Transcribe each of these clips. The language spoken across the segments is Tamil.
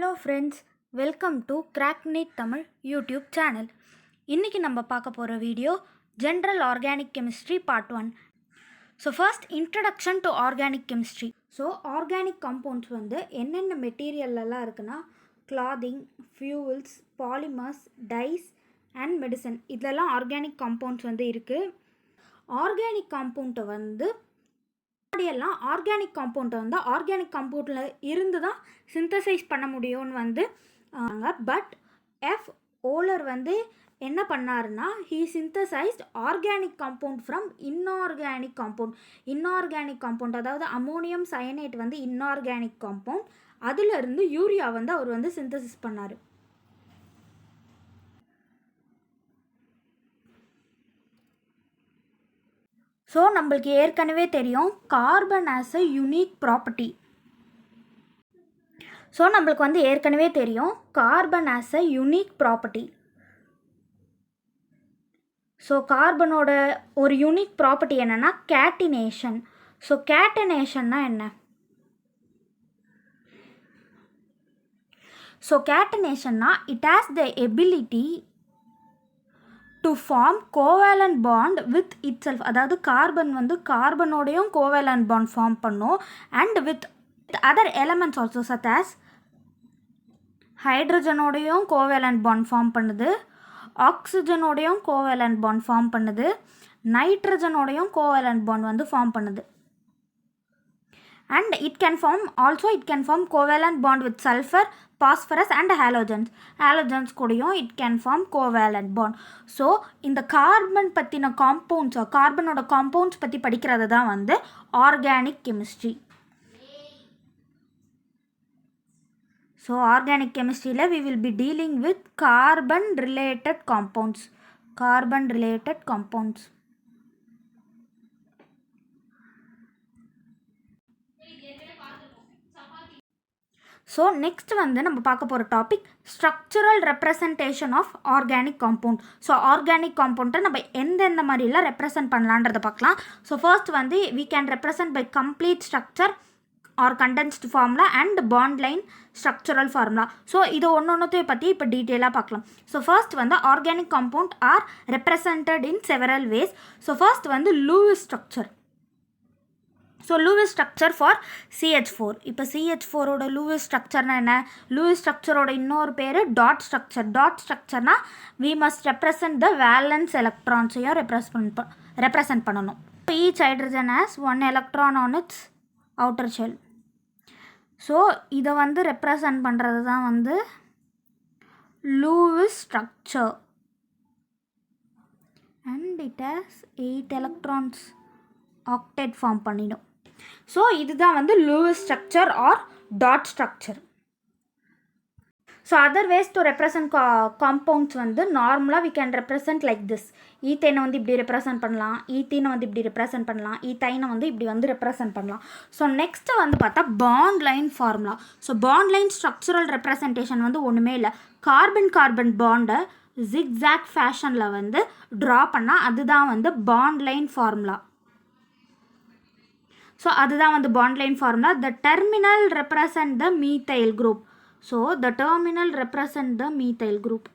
Hello friends, welcome to Cracknet Tamil YouTube channel. இன்றைக்கி நம்ம பார்க்க போகிற video general organic chemistry part 1. So first introduction to organic chemistry. So organic compounds வந்து என்னென்ன மெட்டீரியல்லாம் இருக்குன்னா clothing, fuels, polymers, dyes and medicine, இதெல்லாம் ஆர்கானிக் காம்பவுண்ட்ஸ் வந்து இருக்குது. ஆர்கானிக் காம்பவுண்ட்டை வந்து எல்லாம் ஆர்கானிக் காம்பவுண்டை வந்து ஆர்கானிக் காம்பவுண்டில் இருந்து தான் சிந்தசைஸ் பண்ண முடியும்னு வந்து பட் எஃப் ஓலர் வந்து என்ன பண்ணாருன்னா he synthesized organic compound from inorganic compound, அதாவது அமோனியம் சயனேட் வந்து இன்ஆர்கானிக் காம்பவுண்ட், அதிலிருந்து யூரியா வந்து அவர் வந்து சிந்தசிஸ் பண்ணார். ஸோ நம்மளுக்கு ஏற்கனவே தெரியும் carbon as a unique property. So கார்பனோட ஒரு யூனிக் ப்ராப்பர்ட்டி என்னென்னா கேட்டினேஷன். ஸோ கேட்டினேஷன்னா என்ன? ஸோ கேட்டினேஷன்னா it has the ability to form covalent bond with itself. அதாவது கார்பன் வந்து கார்பனோடையும் கோவேலண்ட் பாண்ட் ஃபார்ம் பண்ணும் and with other elements also such as ஹைட்ரஜனோடையும் covalent bond form பண்ணுது, ஆக்சிஜனோடையும் கோவேலண்ட் பாண்ட் ஃபார்ம் பண்ணுது, நைட்ரஜனோடையும் கோவேலண்ட் பாண்ட் வந்து ஃபார்ம் பண்ணுது. And it can form covalent bond with sulfur, phosphorus and halogens கூடயும் it can form covalent bond. So இந்த கார்பன் பற்றின காம்பவுண்ட்ஸ், கார்பனோட காம்பவுண்ட்ஸ் பற்றி படிக்கிறது தான் வந்து ஆர்கானிக் கெமிஸ்ட்ரி. ஸோ ஆர்கானிக் கெமிஸ்ட்ரியில் we will be dealing with carbon related compounds. So next வந்து நம்ம பார்க்க போகிற topic structural representation of organic compound. So organic காம்பவுண்டை நம்ம எந்தெந்த மாதிரிலாம் ரெப்ரசன்ட் பண்ணலான்றதை பார்க்கலாம். ஸோ ஃபர்ஸ்ட் வந்து we can represent by complete structure or condensed formula and bond line structural formula. So இது ஒன்றொன்றுத்தையும் பற்றி இப்போ டீட்டெயிலாக பார்க்கலாம். ஸோ ஃபர்ஸ்ட் வந்து organic compound are represented in several ways. So first வந்து Lewis structure. So Lewis structure for CH4. இப்போ CH4ஓட லூயிஸ் ஸ்ட்ரக்சர்னா என்ன? லூயிஸ் ஸ்ட்ரக்சரோட இன்னொரு பேர் டாட் ஸ்ட்ரக்சர்னா we must represent the valence எலக்ட்ரான்ஸையும் ரெப்ரசன்ட் பண்ணணும். Each hydrogen has 1 electron on its outer shell. So இதை வந்து ரெப்ரசன்ட் பண்ணுறது தான் வந்து Lewis structure and it has 8 electrons, octet form பண்ணிடும். ஸோ இதுதான் வந்து Lewis structure or dot structure. So other ways to represent compounds வந்து நார்மலாக we can represent like this. ஈத்தேனை வந்து இப்படி ரெப்ரசன்ட் பண்ணலாம், ஈத்தீனை வந்து இப்படி ரெப்ரசன்ட் பண்ணலாம், ஈத்தைனை வந்து இப்படி வந்து ரெப்ரசன்ட் பண்ணலாம். ஸோ நெக்ஸ்ட்டு வந்து பார்த்தா bond line formula. So bond line structural representation வந்து ஒன்றுமே இல்லை, கார்பன் பாண்டை ஜிக்ஸாக் ஃபேஷனில் வந்து ட்ரா பண்ணால் அதுதான் வந்து பாண்ட் லைன் ஃபார்முலா. ஸோ அதுதான் வந்து bond line formula. The terminal represent the methyl group. So the terminal represent the methyl group.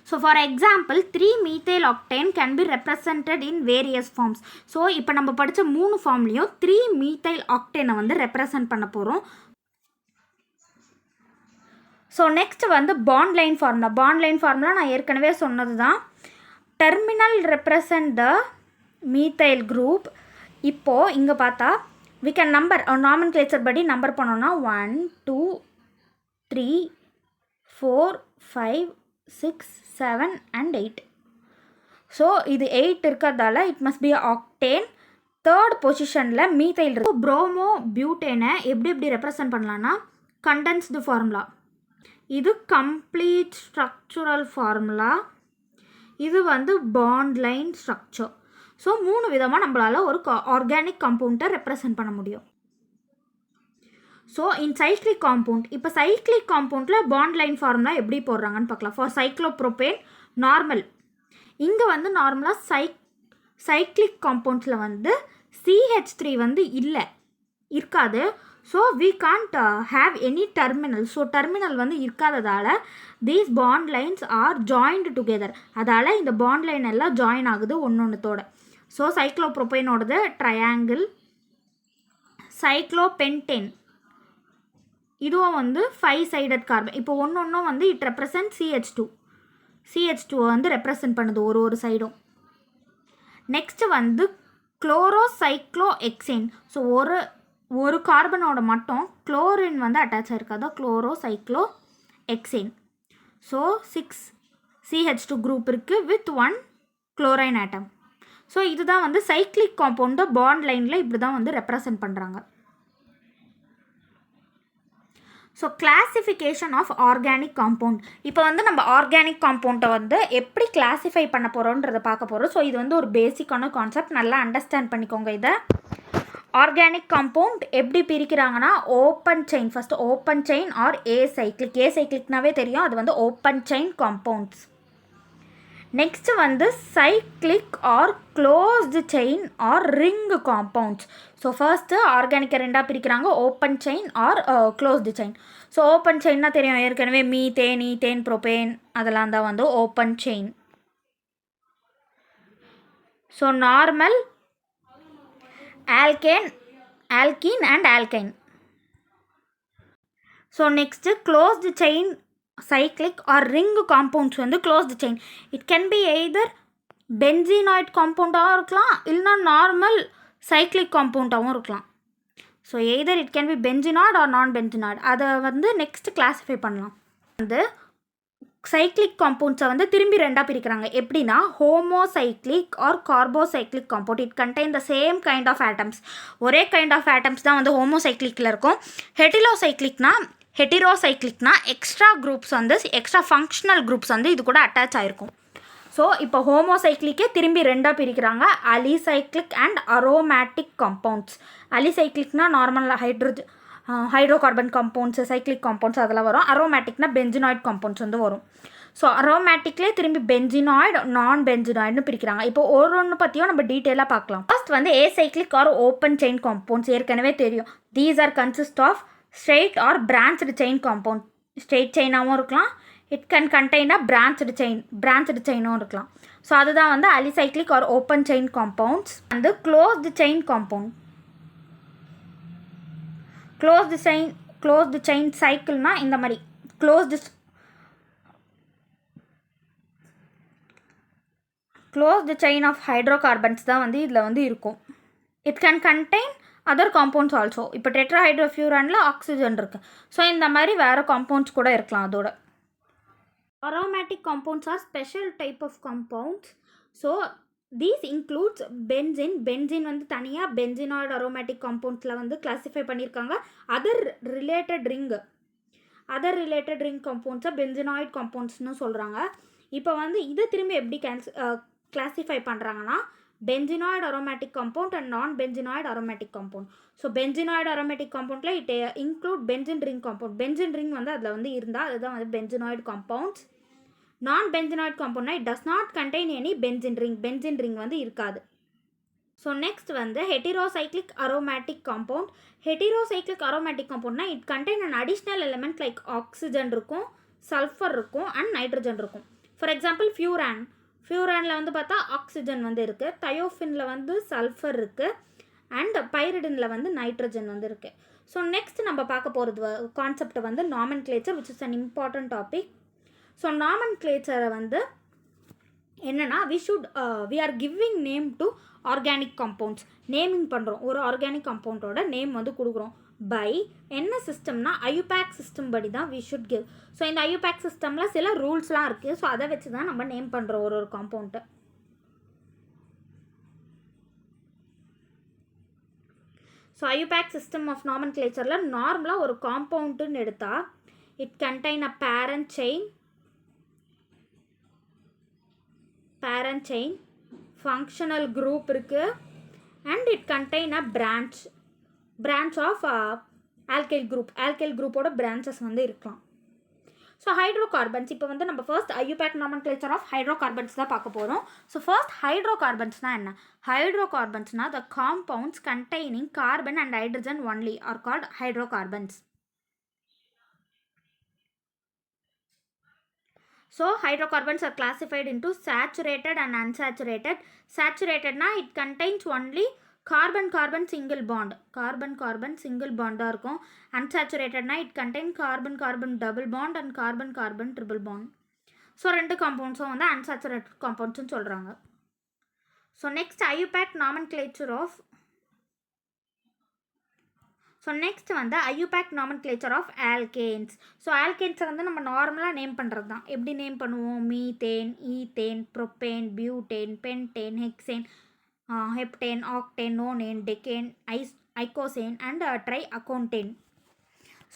So for example 3-methyl octane can be represented in various forms. So இப்போ நம்ம படித்த 3 ஃபார்ம்லேயும் 3-methyl octane வந்து ரெப்ரசன்ட் பண்ண போகிறோம். ஸோ நெக்ஸ்ட் வந்து பாண்ட் லைன் ஃபார்முலா நான் ஏற்கனவே சொன்னது தான். Terminal represent the methyl group. இப்போது இங்கே பார்த்தா we can number நாமன்கிளேச்சர் படி நம்பர் பண்ணோன்னா 1 2 3 4 5 6 7 and 8. ஸோ இது 8 இருக்கிறதால it must be octane. Third பொசிஷனில் மீத்தைல் இருக்கு. ப்ரோமோ பியூட்டேனை எப்படி ரெப்ரசன்ட் பண்ணலான்னா கண்டென்ஸ்டு ஃபார்முலா. இது கம்ப்ளீட் ஸ்ட்ரக்சுரல் ஃபார்முலா. இது வந்து பாண்ட் லைன் ஸ்ட்ரக்சர். ஸோ 3 விதமாக நம்மளால் ஒரு ஆர்கானிக் காம்பவுண்டை ரெப்ரசன்ட் பண்ண முடியும். ஸோ இன் சைக்ளிக் காம்பவுண்ட், இப்போ சைக்ளிக் காம்பவுண்டில் பாண்ட் லைன் ஃபார்முலா எப்படி போடுறாங்கன்னு பார்க்கலாம். For cyclopropane normal. இங்கே வந்து நார்மலாக சைக்ளிக் காம்பவுண்ட்ஸில் வந்து CH3 வந்து இருக்காது. So we can't have any terminal. So terminal வந்து இருக்காததால் these bond lines are joined together. அதால் இந்த பாண்ட் லைன் எல்லாம் ஜாயின் ஆகுது ஒன்றொன்றுத்தோட. ஸோ சைக்ளோப்ரோபைனோடது ட்ரையாங்கிள். சைக்ளோபென்டேன் இதுவும் வந்து 5 சைடட் கார்பன். இப்போ ஒன்றும் வந்து இட் ரெப்ரசன்ட் CH2 வந்து ரெப்ரசன்ட் பண்ணுது ஒரு சைடும். நெக்ஸ்ட்டு வந்து குளோரோசைக்ளோஹெக்சேன். ஸோ ஒரு கார்பனோட மட்டும் குளோரின் வந்து அட்டாச் ஆகிருக்கு, அதான் குளோரோசைக்ளோஹெக்சேன். ஸோ 6 CH2 குரூப் இருக்குது வித் 1 குளோரைன் ஆட்டம். ஸோ இதுதான் வந்து சைக்ளிக் காம்பவுண்டை பாண்ட் லைனில் இப்படி தான் வந்து ரெப்ரசன்ட் பண்ணுறாங்க. So classification of organic compound. இப்போ வந்து நம்ம ஆர்கானிக் காம்பவுண்டை வந்து எப்படி கிளாஸிஃபை பண்ண போகிறோன்றதை பார்க்க போகிறோம். ஸோ இது வந்து ஒரு பேசிக்கான கான்செப்ட், நல்லா அண்டர்ஸ்டாண்ட் பண்ணிக்கோங்க. இதை ஆர்கானிக் காம்பவுண்ட் எப்படி பிரிக்கிறாங்கன்னா open chain, first open chain or ஏசைக்ளிக்னாவே தெரியும், அது வந்து ஓப்பன் செயின் காம்பவுண்ட்ஸ். நெக்ஸ்ட்டு வந்து cyclic or closed chain or ring compounds. So first ஆர்கானிக்கை ரெண்டாக பிரிக்கிறாங்க, open chain or closed chain. So open செயின்னா தெரியும் ஏற்கனவே, மீத்தேன், ஈத்தேன், ப்ரோபேன் அதெல்லாம் தான் வந்து open chain. So normal, alkene and alkyne. So next closed chain cyclic or ring compounds வந்து closed chain. It can be either benzenoid compound இருக்கலாம், இல்லைனா நார்மல் cyclic compound இருக்கலாம். So either it can be benzenoid or non-benzenoid. அதை வந்து நெக்ஸ்ட் கிளாஸிஃபை பண்ணலாம். வந்து சைக்ளிக் காம்பவுண்ட்ஸை வந்து திரும்பி ரெண்டாக பிரிக்கிறாங்க. எப்படின்னா homocyclic or carbocyclic compound. It contain the same kind of atoms. ஒரே கைண்ட் ஆஃப் ஆட்டம்ஸ் தான் வந்து ஹோமோசைக்ளிக்கில் இருக்கும். ஹெட்டிரோசைக்ளிக்னா எக்ஸ்ட்ரா குரூப்ஸ் வந்து எக்ஸ்ட்ரா ஃபங்க்ஷனல் குரூப்ஸ் வந்து இது கூட அட்டாச் ஆகிருக்கும். ஸோ இப்போ ஹோமோசைக்ளிக்கே திரும்பி ரெண்டாக பிரிக்கிறாங்க, அலிசைக்ளிக் அண்ட் அரோமேட்டிக் காம்பவுண்ட்ஸ். அலிசைக்ளிக்னா normal hydrocarbon compounds, cyclic compounds அதெல்லாம் வரும். அரோமேட்டிக்னா பென்சினாய்டு காம்பவுண்ட்ஸ் வந்து வரும். ஸோ அரோமேட்டிக்லேயே திரும்பி பென்சினாய்டு, நான் பென்சினாய்டுன்னு பிரிக்கிறாங்க. இப்போ ஒன்று பற்றியும் நம்ம டீட்டெயிலாக பார்க்கலாம். ஃபர்ஸ்ட் வந்து acyclic or open chain compounds ஏற்கனவே தெரியும். These are consist of straight or branched chain compound. Straight செயினாகவும் இருக்கலாம், it can contain a branched செயினும் இருக்கலாம். ஸோ அதுதான் வந்து alicyclic or open chain compounds. வந்து closed chain compound. Closed chain சைக்கிள்னால் இந்த மாதிரி க்ளோஸ்டு செயின் ஆஃப் ஹைட்ரோகார்பன்ஸ் தான் வந்து இதில் வந்து இருக்கும். It can contain other compounds also. இப்போ டெட்ராஹைட்ரோஃபியூரானில் ஆக்சிஜன் இருக்குது. ஸோ இந்த மாதிரி வேறு காம்பவுண்ட்ஸ் கூட இருக்கலாம் அதோட. Aromatic compounds are special type of compounds. So these includes benzene வந்து தனியாக பென்சினாய்டு அரோமேட்டிக் காம்பவுண்ட்ஸில் வந்து கிளாஸிஃபை பண்ணியிருக்காங்க. அதர் ரிலேட்டட் ரிங் காம்பவுண்ட்ஸை பென்சினாய்டு காம்பவுண்ட்ஸ்னு சொல்கிறாங்க. இப்போ வந்து இதை திரும்பி எப்படி கிளாஸிஃபை பண்ணுறாங்கன்னா benzenoid aromatic compound and non-benzenoid aromatic compound. So benzenoid aromatic compoundல it include benzene ring compound. benzene ring வந்து அதில் வந்து இருந்தால் அதுதான் வந்து benzenoid compounds. non-benzenoid compoundனா it does not contain any benzene ring வந்து இருக்காது. ஸோ நெக்ஸ்ட் வந்து heterocyclic aromatic compound. heterocyclic aromatic compoundனா it contain an additional element like oxygen இருக்கும், சல்ஃபர் இருக்கும் அண்ட் நைட்ரஜன் இருக்கும். ஃபார் எக்ஸாம்பிள் ஃபியூரானில் வந்து பார்த்தா ஆக்சிஜன் வந்து இருக்குது, தயோஃபினில் வந்து சல்ஃபர் இருக்குது அண்ட் பைரிடினில் வந்து நைட்ரஜன் வந்து இருக்குது. ஸோ நெக்ஸ்ட் நம்ம பார்க்க போகிறது கான்செப்ட் வந்து nomenclature, which is an important topic. So நாமன்க்ளேச்சரை வந்து என்னென்னா we are giving name to organic compounds. Naming பண்ணுறோம், ஒரு ஆர்கானிக் காம்பவுண்டோட நேம் வந்து கொடுக்குறோம் பை என்ன சிஸ்டம்னா ஐயூபேக் சிஸ்டம் படி தான் we should give. ஸோ இந்த ஐயூபேக் சிஸ்டமில் சில ரூல்ஸ்லாம் இருக்குது. ஸோ அதை வச்சு தான் நம்ம நேம் பண்ணுறோம் ஒரு காம்பவுண்ட்டை. ஸோ ஐயூபேக் சிஸ்டம் ஆஃப் நாமன்க்ளேச்சரில் நார்மலாக ஒரு காம்பவுண்டுன்னு எடுத்தால் it contain a parent chain, functional group இருக்குது and it contain a branch of alkyl குரூப்போட பிரான்ச்சஸ் வந்து இருக்கலாம். ஸோ ஹைட்ரோகார்பன்ஸ் இப்போ வந்து நம்ம first IUPAC nomenclature of hydrocarbons தான் பார்க்க போகிறோம். ஸோ ஃபர்ஸ்ட் ஹைட்ரோகார்பன்ஸ்னால் என்ன? ஹைட்ரோகார்பன்ஸ்னால் the compounds containing carbon and hydrogen only are called hydrocarbons. So hydrocarbons are classified into saturated and unsaturated. Saturated na it contains only carbon single bond. Carbon single bond இருக்கும். Unsaturated na it contains carbon double bond and carbon triple bond. So ரெண்டு compounds வந்து unsaturated compounds சொல்றாங்க. So next IUPAC nomenclature of வந்து IUPAC nomenclature of alkanes. So ஆல்கேன்ஸை வந்து நம்ம நார்மலாக நேம் பண்ணுறது தான். எப்படி நேம் பண்ணுவோம்? Methane, ethane, propane, butane, pentane, hexane, heptane, octane, nonane, decane, icosane and triacontane.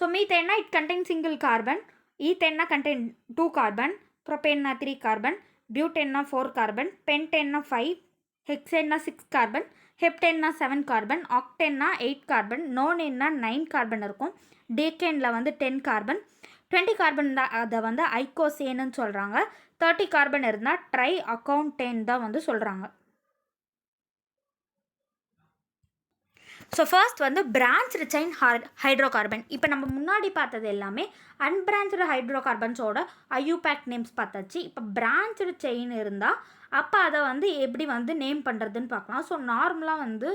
So மீத்தேன்னா இட் கண்டெயின் சிங்கிள் கார்பன், ஈத்தேன்னா கண்டெயின் 2 கார்பன், ப்ரொப்பேன்னா 3 கார்பன், பியூட்டேன்னா 4 கார்பன், பென்டேன்னா 5, ஹெக்சேன்னா 6 கார்பன், ஹெப்டேன்னா 7 கார்பன், ஆக்டேன்னா 8 கார்பன், நோனேன்னா 9 கார்பன் இருக்கும். டேக்கேனில் வந்து 10 கார்பன், 20 கார்பன் தான் அதை வந்து ஐகோசேன்னு சொல்கிறாங்க. 30 கார்பன் இருந்தால் ட்ரை அக்கௌண்டேன் தான் வந்து சொல்கிறாங்க. ஸோ ஃபர்ஸ்ட் வந்து பிரான்ச்டு செயின் ஹைட்ரோகார்பன். இப்போ நம்ம முன்னாடி பார்த்தது எல்லாமே அன்பிரான்ச்டு ஹைட்ரோகார்பன்ஸோட IUPAC நேம்ஸ் பார்த்தாச்சு. இப்போ பிரான்ச்டு செயின் இருந்தால் அப்போ அதை வந்து எப்படி வந்து நேம் பண்ணுறதுன்னு பார்க்கலாம். ஸோ நார்மலாக வந்து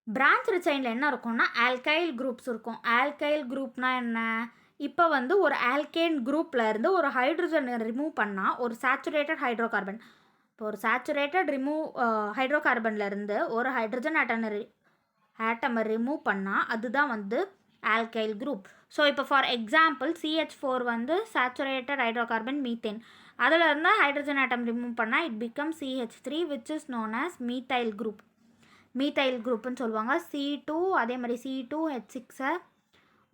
பிரான்ச்டு செயினில் என்ன இருக்கும்னா ஆல்கைல் குரூப்ஸ் இருக்கும். ஆல்கைல் குரூப்னால் என்ன? இப்போ வந்து ஒரு ஆல்கேன் குரூப்பில் இருந்து ஒரு ஹைட்ரஜன் ரிமூவ் பண்ணால் ஒரு சேச்சுரேட்டட் ஹைட்ரோகார்பன், இப்போ ஒரு சேச்சுரேட்டட் ஹைட்ரோகார்பன்லேருந்து ஒரு ஹைட்ரஜன் ஆட்டமை ரிமூவ் பண்ணால் அதுதான் வந்து ஆல்கைல் குரூப். ஸோ இப்போ ஃபார் எக்ஸாம்பிள் CH4 வந்து சேச்சுரேட்டட் ஹைட்ரோகார்பன் மீத்தேன், அதில் இருந்தால் ஹைட்ரஜன் ஆட்டம் ரிமூவ் பண்ணால் it become CH3 which is known as methyl group. Methyl குரூப்னு சொல்லுவாங்க. C2 அதே மாதிரி C2H6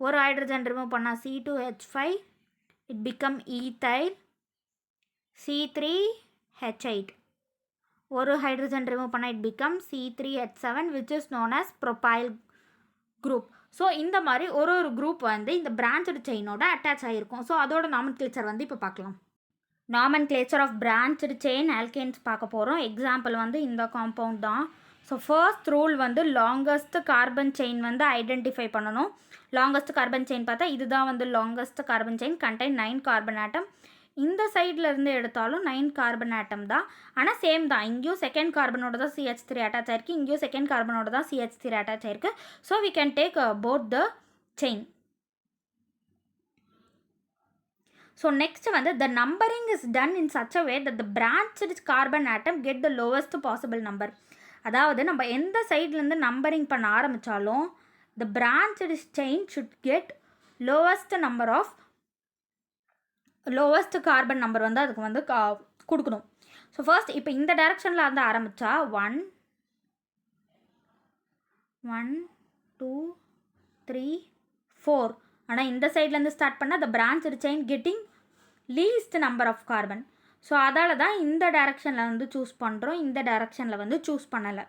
ஒரு ஹைட்ரஜன் ரிமூவ் பண்ணால் C2H5 it become ethyl. C3H8 ஒரு ஹைட்ரஜன் ரிமூவ் பண்ணால் it become C3H7 which is known as propyl group. So இந்த மாதிரி ஒரு குரூப் வந்து இந்த பிரான்ச்டு செயினோட அட்டாச் ஆகிருக்கும். ஸோ அதோட நாமென்க்ளேச்சர் வந்து இப்போ பார்க்கலாம். Nomenclature of branched chain alkanes பார்க்க போகிறோம். எக்ஸாம்பிள் வந்து இந்த காம்பவுண்ட் தான். ஸோ ஃபர்ஸ்ட் ரூல் வந்து லாங்கஸ்ட் கார்பன் செயின் வந்து ஐடென்டிஃபை பண்ணணும். லாங்கஸ்ட் கார்பன் செயின் பார்த்தா இதுதான் வந்து longest carbon chain, contain 9 carbon atom. இந்த சைடில் இருந்து எடுத்தாலும் 9 கார்பன் ஆட்டம் தான், ஆனால் சேம் தான். இங்கேயும் செகண்ட் கார்பனோட தான் CH3 அட்டாச் ஆயிருக்கு, இங்கேயும் செகண்ட் கார்பனோட தான் CH3 அட்டாச் ஆயிருக்கு. So we can take both the chain. So next வந்து the numbering is done in such a way that the branched carbon atom get the lowest possible number. அதாவது நம்ம எந்த சைட்லேருந்து நம்பரிங் பண்ண ஆரம்பித்தாலும் the branched chain should get lowest carbon number வந்து அதுக்கு வந்து கொடுக்கணும். ஸோ ஃபர்ஸ்ட் இப்போ இந்த டைரக்ஷனில் வந்து ஆரம்பித்தா 1 2 3 4, ஆனால் இந்த சைட்லேருந்து ஸ்டார்ட் பண்ணால் the branched chain getting least number of carbon. So அதால் தான் இந்த டைரக்ஷனில் வந்து சூஸ் பண்ணுறோம், இந்த டைரக்ஷனில் வந்து சூஸ் பண்ணலை.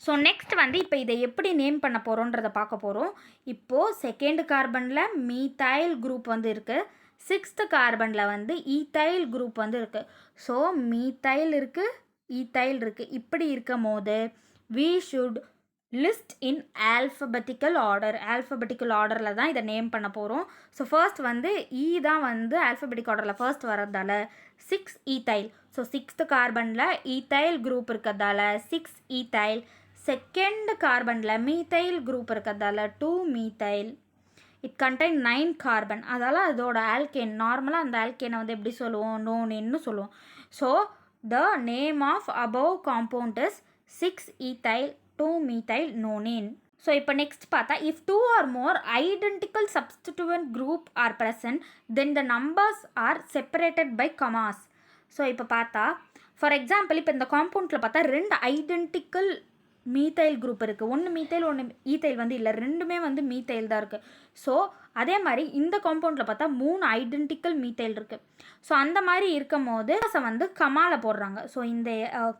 ஸோ நெக்ஸ்ட் வந்து இப்போ இதை எப்படி நேம் பண்ண போகிறோன்றதை பார்க்க போகிறோம். இப்போது செகண்ட் கார்பனில் மீத்தைல் குரூப் வந்து இருக்குது, 6th கார்பனில் வந்து ஈத்தைல் குரூப் வந்து இருக்குது. ஸோ மீத்தைல் இருக்குது, ஈத்தைல் இருக்குது. இப்படி இருக்கும் போது we should list in alphabetical order. Alphabetical ஆர்டரில் தான் இதை நேம் பண்ண போகிறோம். ஸோ ஃபர்ஸ்ட் வந்து தான் வந்து ஆல்ஃபபெட்டிக் ஆர்டரில் ஃபர்ஸ்ட் வரதால 6 ஈத்தைல். ஸோ 6th கார்பனில் ஈத்தைல் குரூப் இருக்கிறதால 6 ஈத்தைல். செகண்ட் கார்பனில் மீத்தைல் குரூப் இருக்கிறதால 2 மீத்தைல். It contain 9 carbon. அதால் அதோட ஆல்கேன், நார்மலாக அந்த ஆல்கேனை வந்து எப்படி சொல்லுவோம்? நோனேன்னு சொல்லுவோம். So the name of above compound is 6 ethyl 2 methyl nonane. So இப்போ நெக்ஸ்ட் பார்த்தா if 2 or more identical substituent group are present then the numbers are separated by commas. So இப்போ பார்த்தா ஃபார் எக்ஸாம்பிள் இப்போ இந்த காம்பவுண்டில் பார்த்தா 2 ஐடென்டிக்கல் மீத்தைல் குரூப் இருக்குது. ஒன்று மீத்தைல் ஒன்று ஈத்தைல் வந்து இல்லை, ரெண்டுமே வந்து மீத்தைல் தான் இருக்குது. ஸோ அதே மாதிரி இந்த காம்பவுண்டில் பார்த்தா 3 ஐடென்டிக்கல் மீத்தைல் இருக்குது. ஸோ அந்த மாதிரி இருக்கும் போது வந்து கமாவில் போடுறாங்க. ஸோ இந்த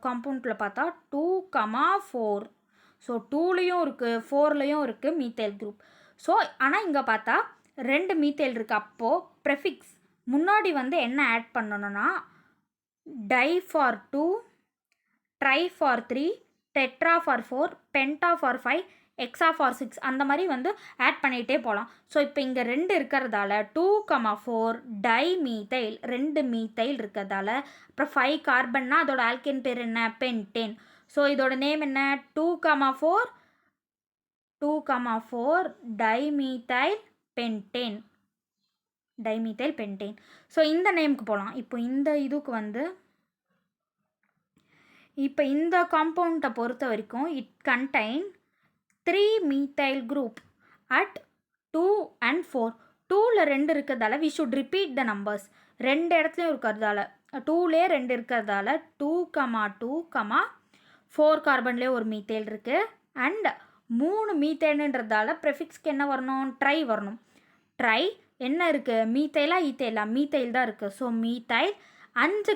காம்பவுண்டில் பார்த்தா 2,4. ஸோ 2லேயும் இருக்குது 4லேயும் இருக்குது மீத்தைல் குரூப். ஸோ ஆனால் இங்கே பார்த்தா 2 மீத்தைல் இருக்குது. அப்போது ப்ரெஃபிக்ஸ் முன்னாடி வந்து என்ன ஆட் பண்ணணும்னா di for 2, tri for 3, tetra for 4, penta for 5, hexa for 6 அந்த மாதிரி வந்து ஆட் பண்ணிகிட்டே போகலாம். ஸோ இப்போ இங்கே 2 இருக்கிறதால 2,4 டை மீத்தைல், 2 மீத்தைல் இருக்கிறதால அப்புறம் 5 கார்பன்னா அதோட ஆல்கேன் பேர் என்ன, பென்டேன். ஸோ இதோட நேம் என்ன, 2,4 டைமீத்தைல் பென்டேன், டைமீத்தைல் பென்டேன். ஸோ இந்த நேமுக்கு போகலாம். இப்போ இந்த இதுக்கு வந்து இப்போ இந்த காம்பவுண்டை பொறுத்த வரைக்கும் it contain 3 methyl group at 2 and 4. 2ல் 2 இருக்கிறதால we should repeat the numbers. 2 இடத்துலையும் இருக்கிறதால 2லே 2 இருக்கிறதால 2,2, 4 கார்பன்லேயே ஒரு மீத்தைல் இருக்குது. அண்ட் 3 மீத்தைல்ன்றதால ப்ரெஃபிக்ஸ்க்கு என்ன வரணும், ட்ரை வரணும். ட்ரை என்ன இருக்குது, மீத்தைலா ஈத்தைலா, மீத்தைல் தான் இருக்குது. ஸோ மீத்தைல் 5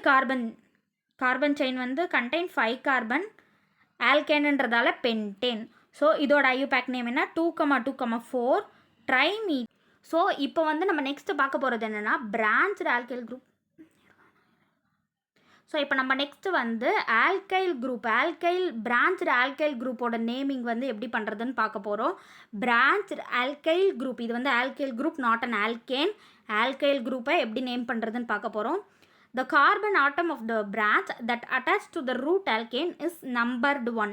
கார்பன் செயின் வந்து கண்டெயின் 5 கார்பன், ஆல்கேனுன்றதால பென்டேன். ஸோ இதோட ஐயூபேக் நேம் என்ன, 2,2,4 ட்ரைமீ. ஸோ இப்போ வந்து நம்ம நெக்ஸ்ட்டு பார்க்க போகிறது என்னென்னா பிரான்ச்டு ஆல்கைல் குரூப். ஸோ இப்போ நம்ம நெக்ஸ்ட்டு வந்து ஆல்கைல் பிரான்ச்டு ஆல்கைல் குரூப்போட நேமிங் வந்து எப்படி பண்ணுறதுன்னு பார்க்க போகிறோம். பிரான்ச்டு ஆல்கைல் குரூப், இது வந்து alkyl group, not an alkane. Alkyl குரூப்பை எப்படி நேம் பண்ணுறதுன்னு பார்க்க போகிறோம். The carbon atom of the branch that attached to the root alkane is numbered 1.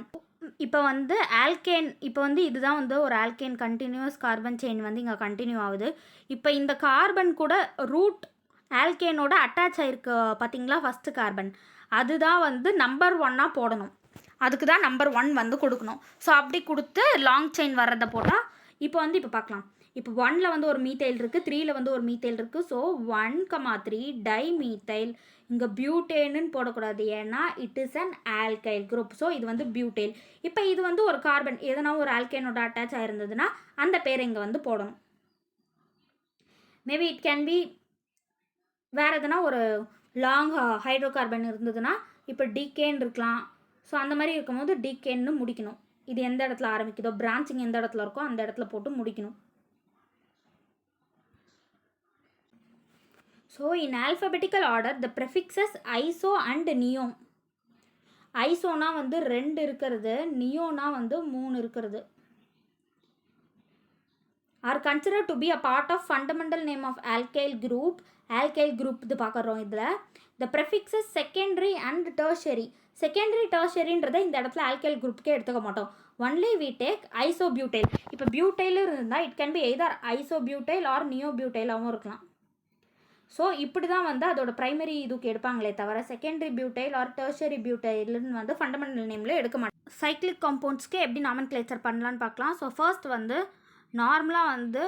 இப்போ வந்து ஆல்கேன், இப்போ வந்து இதுதான் வந்து ஒரு ஆல்கேன் கண்டினியூஸ் கார்பன் செயின் வந்து இங்கே கண்டினியூ ஆகுது. இப்போ இந்த கார்பன் கூட ரூட் ஆல்கேனோட அட்டாச் ஆகிருக்கு பார்த்தீங்களா, ஃபஸ்ட்டு கார்பன், அதுதான் வந்து நம்பர் 1 போடணும். அதுக்கு தான் நம்பர் 1 வந்து கொடுக்கணும். ஸோ அப்படி கொடுத்து லாங் செயின் வர்றதை போட்டால் இப்போ பார்க்கலாம். இப்போ 1ல் வந்து ஒரு மீத்தைல் இருக்குது, 3ல் வந்து ஒரு மீத்தைல் இருக்குது. So 1,3 di methyl. இங்கே பியூட்டேன்னு போடக்கூடாது, ஏன்னா it is an alkyl group. So இது வந்து பியூட்டேல். இப்போ இது வந்து ஒரு கார்பன் எதனா ஒரு ஆல்கேனோட அட்டாச் ஆயிருந்ததுன்னா அந்த பேர் இங்கே வந்து போடணும். மேபி இட் கேன் பி வேறு எதனா ஒரு லாங் ஹைட்ரோ கார்பன் இருந்ததுன்னா இப்போ டிகேன் இருக்கலாம். ஸோ அந்த மாதிரி இருக்கும்போது டிகேன்னு முடிக்கணும். இது எந்த இடத்துல ஆரம்பிக்குதோ, பிரான்ச்சிங் எந்த இடத்துல இருக்கோ அந்த இடத்துல போட்டு முடிக்கணும். So in alphabetical order the prefixes iso and neo. ஐசோனா வந்து 2 இருக்கிறது, நியோனா வந்து 3 இருக்கிறது. Are consider to be a part of fundamental name of alkyl group. Alkyl group இது பார்க்குறோம். இதில் the prefixes secondary and tertiary. Secondary டெர்ஷரின்றதை இந்த இடத்துல ஆல்கைல் குரூப்புக்கே எடுத்துக்க மாட்டோம். Only we take isobutyl. இப்போ பியூட்டைல் இருந்தால் it can be either isobutyl or நியோபியூட்டைலாகவும் இருக்கலாம். ஸோ இப்படி தான் வந்து அதோட ப்ரைமரி இதுக்கு எடுப்பாங்களே தவிர செகண்டரி பியூட்டைல் ஆர் டெர்ஷரி பியூட்டைல்னு வந்து ஃபண்டமெண்டல் நேமில் எடுக்க மாட்டோம். சைக்ளிக் காம்பவுண்ட்ஸ்க்கு எப்படி நாமன்கிளேச்சர் பண்ணலான்னு பார்க்கலாம். ஸோ ஃபர்ஸ்ட் வந்து நார்மலாக வந்து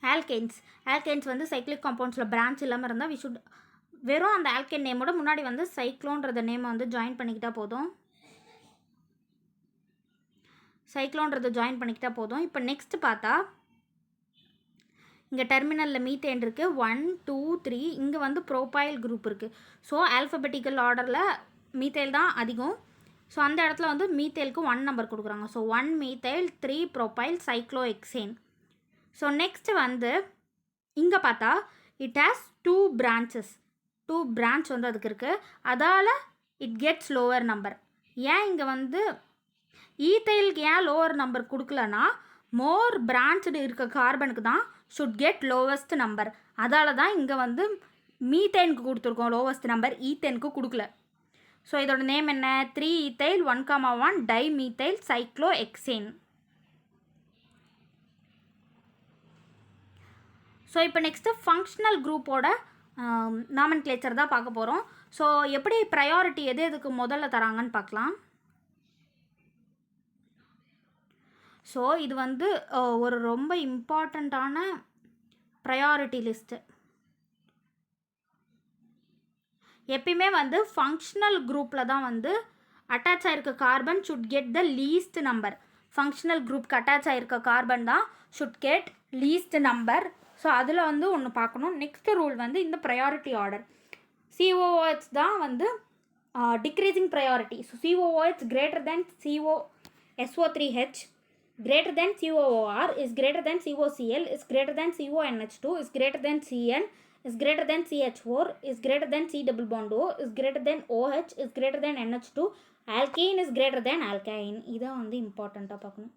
ஆல்கேன்ஸ் வந்து சைக்ளிக் காம்பவுண்ட்ஸில் பிரான்ச் இல்லாமல் இருந்தால் வி ஷுட் வெறும் அந்த ஆல்கேன் நேமோட முன்னாடி வந்து சைக்ளோன்றத நேமை வந்து ஜாயின் பண்ணிக்கிட்டால் போதும். இப்போ நெக்ஸ்ட் பார்த்தா இங்கே டெர்மினலில் மீத்தேன் இருக்குது, 1, 2, 3. இங்கே வந்து ப்ரோபைல் குரூப் இருக்குது. ஸோ ஆல்ஃபபெட்டிக்கல் ஆர்டரில் மீத்தேல் தான் அதிகம். ஸோ அந்த இடத்துல வந்து மீத்தேலுக்கு 1 நம்பர் கொடுக்குறாங்க. So 1 methyl, 3 profile, cyclohexane. So next வந்து இங்கே பார்த்தா இட் ஹேஸ் 2 பிரான்ச்சஸ். 2 பிரான்ச் வந்து அதுக்கு இருக்குது. அதால் இட் கெட்ஸ் லோவர் நம்பர். ஏன் இங்கே வந்து ஈத்தைலுக்கு ஏன் லோவர் நம்பர் கொடுக்கலன்னா, மோர் பிரான்ச்டு இருக்க கார்பனுக்கு தான் ஷுட் கெட் லோவஸ்ட் நம்பர். அதால் தான் இங்கே வந்து மீத்தேனுக்கு கொடுத்துருக்கோம் லோவஸ்ட் நம்பர், ஈத்தேனுக்கு கொடுக்கல. ஸோ இதோட நேம் என்ன, 3 ethyl 1,1 di methyl cyclohexane. So இப்போ நெக்ஸ்ட்டு ஃபங்க்ஷனல் குரூப்போட நாமன்கிளேச்சர் தான் பார்க்க போகிறோம். ஸோ எப்படி ப்ரையாரிட்டி எதுக்கு முதல்ல தராங்கன்னு பார்க்கலாம். ஸோ இது வந்து ஒரு ரொம்ப இம்பார்ட்டண்ட்டான ப்ரையாரிட்டி லிஸ்ட்டு. எப்பயுமே வந்து ஃபங்க்ஷனல் குரூப்பில் தான் வந்து அட்டாச் ஆகிருக்க carbon should get the least number. Functional குரூப்க்கு அட்டாச் ஆகிருக்க கார்பன் தான் should get least number. So அதில் வந்து ஒன்று பார்க்கணும். நெக்ஸ்ட் ரூல் வந்து இந்த ப்ரையாரிட்டி ஆர்டர். COOH தான் வந்து decreasing priority. So COOH greater than SO3H greater than COOR is greater than COCl is greater than CONH2 is greater than CN is greater than CH4 is greater than C double bond O is greater than OH is greater than NH2 alkene is greater than alkyne. இதான் வந்து இம்பார்ட்டண்ட்டாக பார்க்கணும்.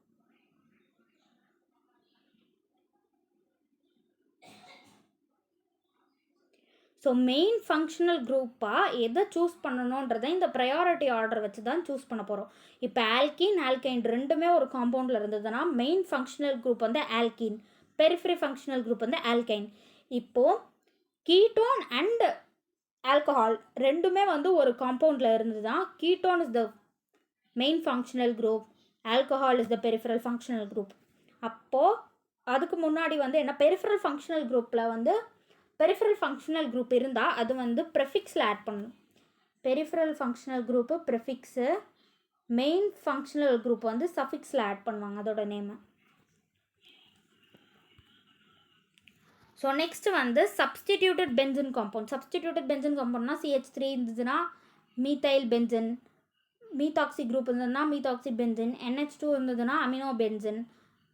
ஸோ மெயின் ஃபங்க்ஷனல் குரூப்பாக எதை சூஸ் பண்ணணுன்றதை இந்த ப்ரையாரிட்டி ஆர்டர் வச்சு தான் சூஸ் பண்ண போகிறோம். இப்போ ஆல்கைன் ரெண்டுமே ஒரு காம்பவுண்டில் இருந்ததுன்னா மெயின் ஃபங்க்ஷனல் குரூப் வந்து ஆல்கின், பெரிஃபரி ஃபங்க்ஷனல் குரூப் வந்து ஆல்கைன். இப்போது கீட்டோன் அண்ட் ஆல்கஹால் ரெண்டுமே வந்து ஒரு காம்பவுண்டில் இருந்தது தான் ketone is the main functional group, alcohol is the peripheral functional group. அப்போது அதுக்கு முன்னாடி வந்து என்ன பெரிஃபரல் ஃபங்க்ஷனல் குரூப்பில் வந்து பெரிஃபரல் ஃபங்க்ஷனல் குரூப் இருந்தால் அது வந்து ப்ரெஃபிக்ஸில் ஆட் பண்ணணும். Peripheral functional group prefix, main functional group வந்து சஃபிக்ஸில் ஆட் பண்ணுவாங்க அதோட நேமை. ஸோ நெக்ஸ்ட்டு வந்து substituted benzene compound. Substituted benzene காம்பவுண்ட்னா CH3 இருந்ததுன்னா மீத்தைல் பென்சின், மீத்தாக்சி குரூப் இருந்ததுன்னா மீத்தாக்சி பென்சின், NH2 இருந்ததுன்னா amino benzene,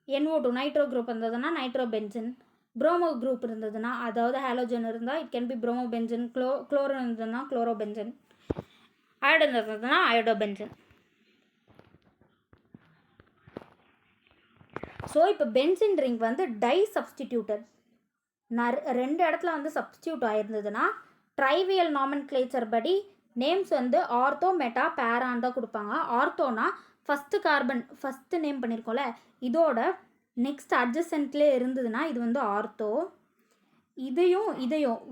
NO2 nitro group இருந்ததுன்னா நைட்ரோ பென்சின், ப்ரோமோ குரூப் இருந்ததுன்னா அதாவது ஹாலோஜன் இருந்தால் it can be bromo benzene, chloro இருந்ததுன்னா குளோரோ பென்சின், அயோடன் இருந்ததுன்னா அயோடோ பென்சின். ஸோ இப்போ பென்சின் ரிங் வந்து டை சப்ஸ்டிடியூட்டட். ரெண்டு இடத்துல வந்து சப்ஸ்டியூட் ஆயிருந்ததுன்னா ட்ரைவியல் நாமன்க்ளேச்சர் படி நேம்ஸ் வந்து ஆர்த்தோ, மெட்டா, பேரான் தான் கொடுப்பாங்க. ஆர்த்தோனா ஃபஸ்ட்டு கார்பன் ஃபஸ்ட்டு நேம் பண்ணியிருக்கோம்ல இதோட நெக்ஸ்ட் அட்ஜசன்ட்லேயே இருந்ததுன்னா இது வந்து ஆர்த்தோ. இதையும்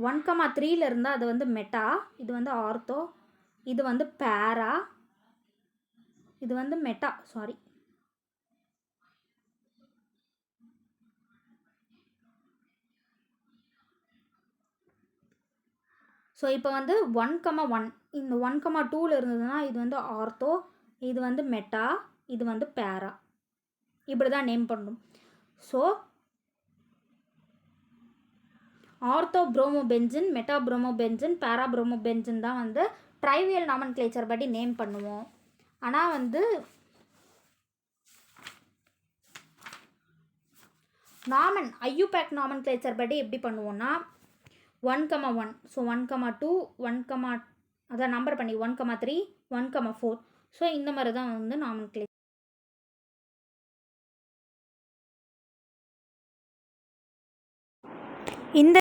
1,3 இருந்தால் அது வந்து மெட்டா, இது வந்து ஆர்த்தோ, இது வந்து பேரா, இது வந்து மெட்டா. சாரி, ஸோ இப்போ வந்து 1,1 இந்த 1,2 இருந்ததுன்னா இது வந்து ஆர்த்தோ, இது வந்து மெட்டா, இது வந்து பேரா. இப்படி தான் நேம் பண்ணணும். So ortho promo benzene, meta promo benzene, பேரா ப்ரோமோ பென்சின் தான் வந்து ட்ரைவியல் நாமன்க்ளேச்சர் படி நேம் பண்ணுவோம். ஆனால் வந்து ஐயூபேக் நாமன்க்ளேச்சர் படி எப்படி பண்ணுவோம்னா 1,1 ஸோ 1,2 அதான் நம்பர் பண்ணி 1,3 1,4 ஸோ இந்த மாதிரி தான் வந்து நாமன்க்ளேச்சர். இந்த